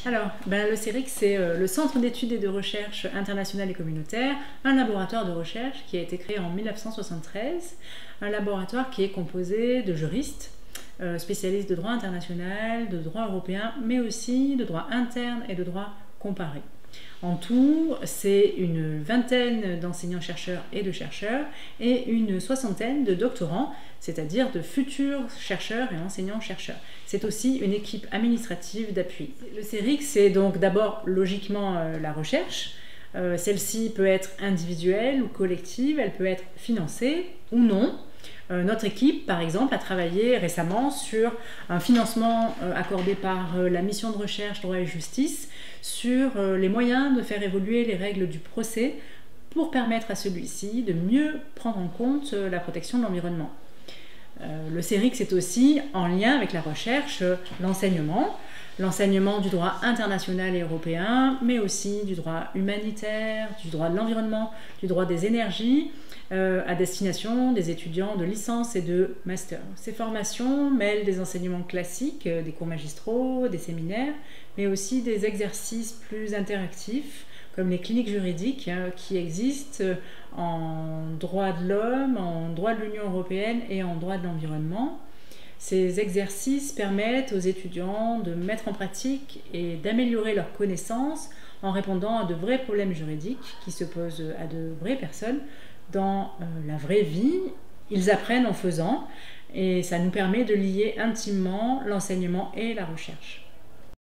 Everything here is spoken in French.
Alors, le CERIC, c'est le Centre d'études et de recherche internationale et communautaire, un laboratoire de recherche qui a été créé en 1973, un laboratoire qui est composé de juristes, spécialistes de droit international, de droit européen, mais aussi de droit interne et de droit comparé. En tout, c'est une vingtaine d'enseignants-chercheurs et de chercheurs et une soixantaine de doctorants, c'est-à-dire de futurs chercheurs et enseignants-chercheurs. C'est aussi une équipe administrative d'appui. Le CERIC, c'est donc d'abord logiquement la recherche. Celle-ci peut être individuelle ou collective, elle peut être financée ou non. Notre équipe, par exemple, a travaillé récemment sur un financement accordé par la mission de recherche droit et justice sur les moyens de faire évoluer les règles du procès pour permettre à celui-ci de mieux prendre en compte la protection de l'environnement. Le CERIC, c'est aussi, en lien avec la recherche, l'enseignement du droit international et européen, mais aussi du droit humanitaire, du droit de l'environnement, du droit des énergies, à destination des étudiants de licence et de master. Ces formations mêlent des enseignements classiques, des cours magistraux, des séminaires, mais aussi des exercices plus interactifs, comme les cliniques juridiques qui existent en droit de l'homme, en droit de l'Union européenne et en droit de l'environnement. Ces exercices permettent aux étudiants de mettre en pratique et d'améliorer leurs connaissances en répondant à de vrais problèmes juridiques qui se posent à de vraies personnes dans la vraie vie. Ils apprennent en faisant et ça nous permet de lier intimement l'enseignement et la recherche.